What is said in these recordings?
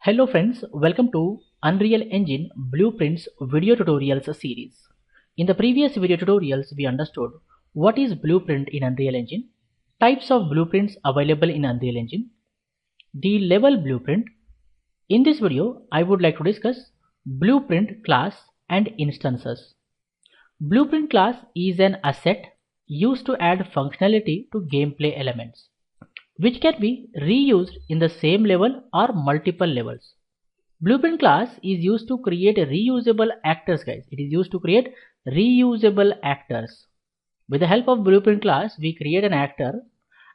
Hello friends, welcome to Unreal Engine Blueprints video tutorials series. In the previous video tutorials, we understood what is blueprint in Unreal Engine, types of blueprints available in Unreal Engine, the level blueprint. In this video, I would like to discuss blueprint class and instances. Blueprint class is an asset used to add functionality to gameplay elements, which can be reused in the same level or multiple levels. Blueprint class is used to create reusable actors, guys. It is used to create reusable actors. With the help of blueprint class, we create an actor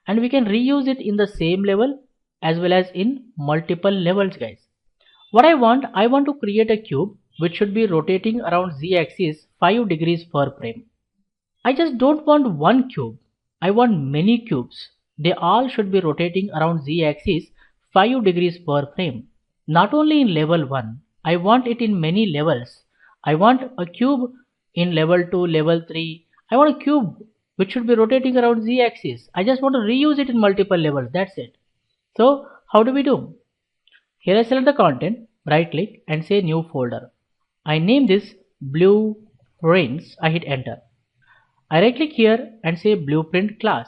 and we can reuse it in the same level as well as in multiple levels, guys. What I want to create a cube which should be rotating around z-axis 5 degrees per frame. I just don't want one cube. I want many cubes. They all should be rotating around z-axis 5 degrees per frame. Not only in level 1, I want it in many levels. I want a cube in level 2, level 3. I want a cube which should be rotating around z-axis. I just want to reuse it in multiple levels. That's it. So how do we do? Here I select the content, right click and say new folder. I name this blueprints. I hit enter. I right click here and say blueprint class.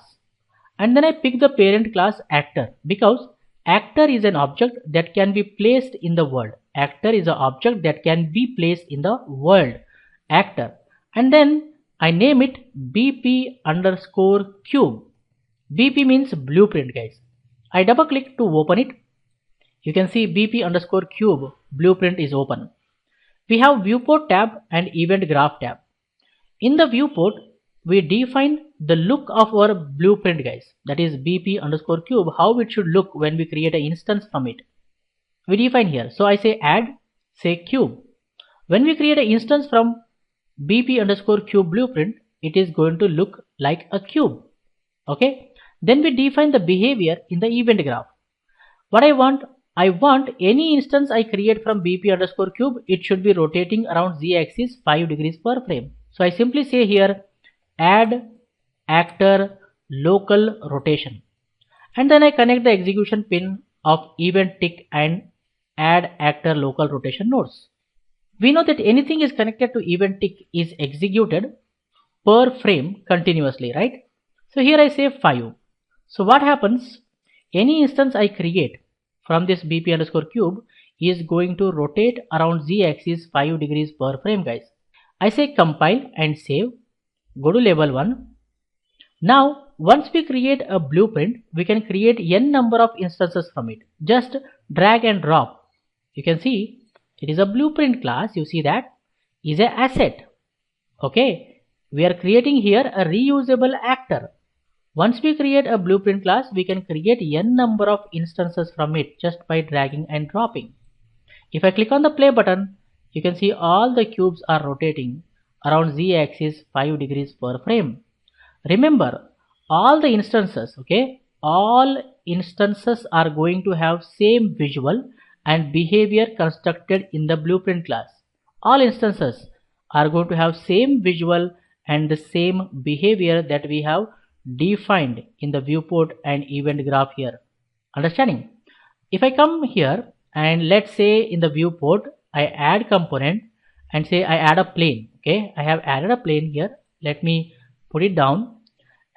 And then I pick the parent class actor because actor is an object that can be placed in the world. Actor is an object that can be placed in the world. Actor. And then I name it BP underscore cube. BP means blueprint, guys. I double click to open it. You can see BP underscore cube blueprint is open. We have viewport tab and event graph tab. In the viewport, we define the look of our blueprint, guys. That is BP underscore cube, how it should look when we create an instance from it. We define here. So I say add, say cube. When we create an instance from BP underscore cube blueprint, it is going to look like a cube. Okay. Then we define the behavior in the event graph. What I want any instance I create from BP underscore cube, it should be rotating around z-axis 5 degrees per frame. So I simply say here add actor local rotation, and then I connect the execution pin of event tick and add actor local rotation nodes. We know that anything is connected to event tick is executed per frame continuously, right? So here I say 5. So what happens? Any instance I create from this BP underscore cube is going to rotate around z-axis 5 degrees per frame, guys. I say compile and save. Go to level 1. Now, once we create a blueprint, we can create n number of instances from it. Just drag and drop. You can see it is a blueprint class. You see that is an asset. Okay. We are creating here a reusable actor. Once we create a blueprint class, we can create n number of instances from it just by dragging and dropping. If I click on the play button, you can see all the cubes are rotating around z-axis 5 degrees per frame. Remember, all the instances, okay, all instances are going to have same visual and behavior constructed in the blueprint class. All instances are going to have same visual and the same behavior that we have defined in the viewport and event graph here. Understanding? If I come here and let's say in the viewport, I add component and say I add a plane. Okay, I have added a plane here. Let me put it down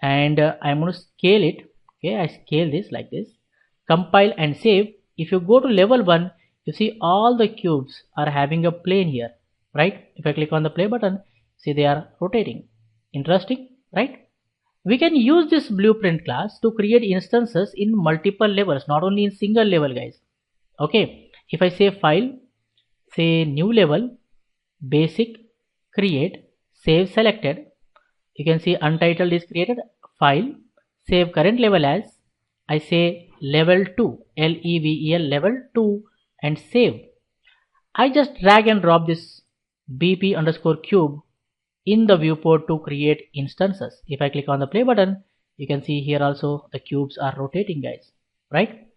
and I'm going to scale it. Okay, I scale this like this. Compile and save. If you go to level 1, you see all the cubes are having a plane here, right? If I click on the play button, see they are rotating. Interesting, right? We can use this blueprint class to create instances in multiple levels, not only in single level, guys. Okay, if I say file, say new level, basic, create, save selected, you can see untitled is created, file, save current level as, I say level 2, level level 2 and save. I just drag and drop this BP underscore cube in the viewport to create instances. If I click on the play button, you can see here also the cubes are rotating, guys, right?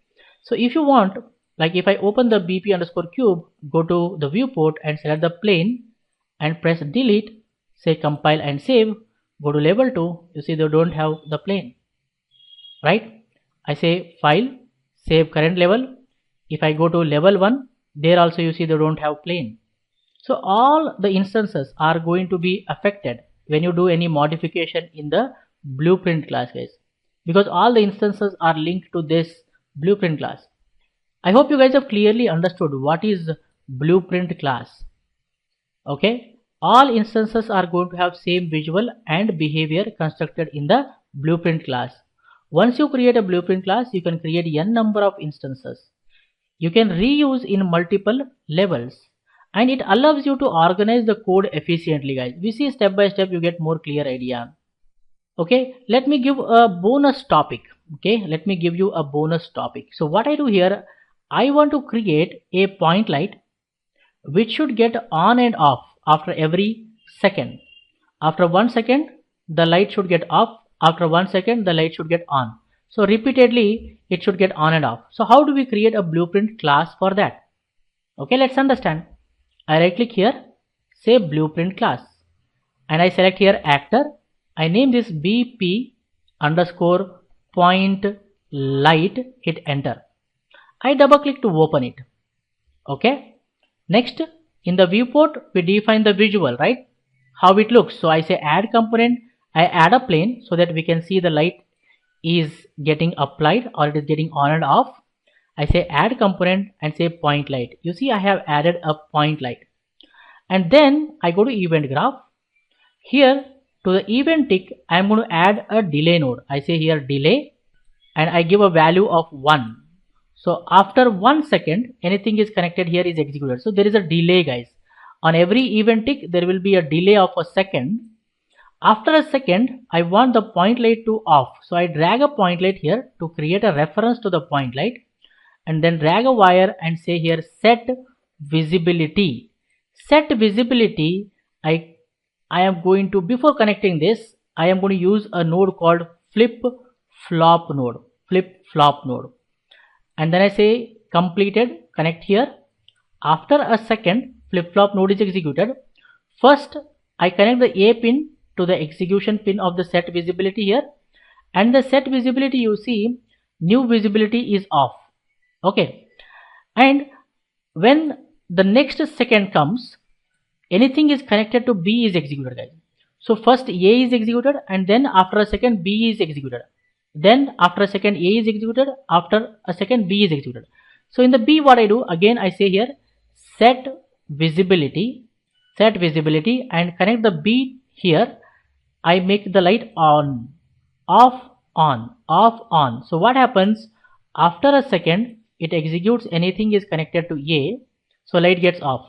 So if you want, like if I open the BP underscore cube, go to the viewport and select the plane and press delete, say compile and save, go to level 2, you see they don't have the plane, right? I say file, save current level, If I go to level 1, there also you see they don't have plane. So all the instances are going to be affected when you do any modification in the blueprint class, guys, because all the instances are linked to this blueprint class. I hope you guys have clearly understood what is blueprint class. Okay, all instances are going to have same visual and behavior constructed in the blueprint class. Once you create a blueprint class, you can create n number of instances. You can reuse in multiple levels, and it allows you to organize the code efficiently, guys. We see step by step, you get more clear idea. Okay, let me give a bonus topic. Okay, let me give you a bonus topic. So what I do here, I want to create a point light which should get on and off after every second. After 1 second, the light should get off. After 1 second, the light should get on. So repeatedly, it should get on and off. So how do we create a blueprint class for that? Okay, let's understand. I right click here, say blueprint class, and I select here actor. I name this BP underscore point light, hit enter. I double click to open it. Okay. Next, in the viewport, we define the visual, right? How it looks. So I say add component, I add a plane so that we can see the light is getting applied or it is getting on and off. I say add component and say point light. You see I have added a point light. And then I go to event graph. Here to the event tick, I am going to add a delay node. I say here delay and I give a value of 1. So after 1 second, anything is connected here is executed. So there is a delay, guys. On every event tick, there will be a delay of a second. After a second, I want the point light to off. So I drag a point light here to create a reference to the point light, and then drag a wire and say here set visibility. Set visibility, I am going to, before connecting this, I am going to use a node called flip flop node. And then I say completed, connect here. After a second, flip-flop node is executed. First, I connect the A pin to the execution pin of the set visibility here. And the set visibility, you see, new visibility is off. Okay. And when the next second comes, anything is connected to B is executed, guys. So first A is executed, and then after a second B is executed. Then after a second A is executed, after a second B is executed. So in the B, what I do, again I say here set visibility and connect the B here. I make the light on, off, on. So what happens, after a second it executes, anything is connected to A, so light gets off.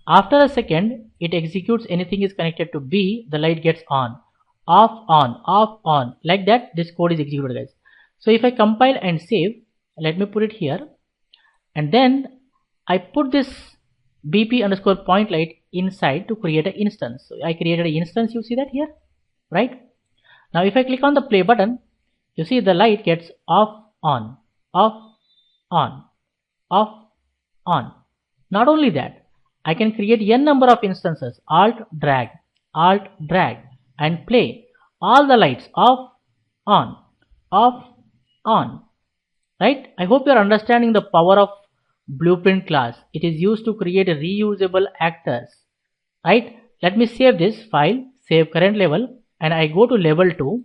After a second it executes, anything is connected to B, the light gets on. Off, on, like that this code is executed, guys. So if I compile and save, let me put it here, and then I put this BP underscore point light inside to create an instance. So I created an instance, you see that here, right? Now if I click on the play button, you see the light gets off, on. Not only that, I can create n number of instances, alt drag, and play all the lights off, on, right? I hope you are understanding the power of blueprint class. It is used to create reusable actors, right? Let me save this file, save current level, and I go to level 2.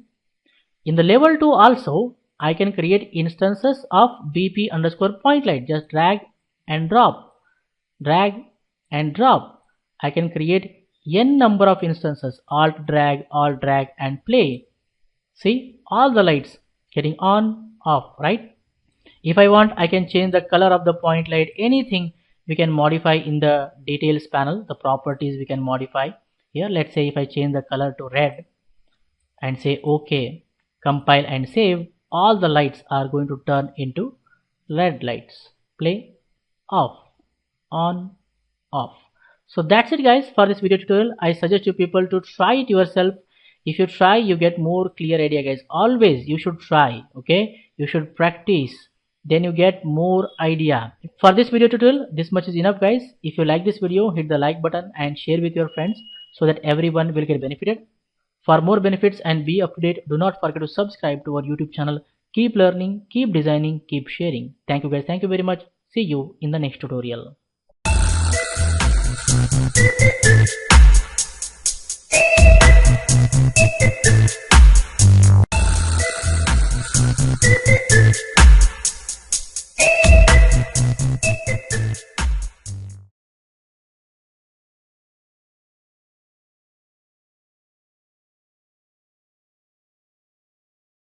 In the level 2 also, I can create instances of BP underscore point light. Just drag and drop. I can create n number of instances, alt drag, and play. See, all the lights getting on, off, right? If I want, I can change the color of the point light. Anything we can modify in the details panel, the properties we can modify here. Let's say if I change the color to red and say OK, compile and save, all the lights are going to turn into red lights. Play, off, on, off. So that's it, guys, for this video tutorial. I suggest you people to try it yourself. If you try, you get more clear idea, guys. Always you should try, okay? You should practice, then you get more idea. For this video tutorial, this much is enough, guys. If you like this video, hit the like button and share with your friends so that everyone will get benefited. For more benefits and be up to date, do not forget to subscribe to our YouTube channel. Keep learning, keep designing, keep sharing. Thank you, guys. Thank you very much. See you in the next tutorial.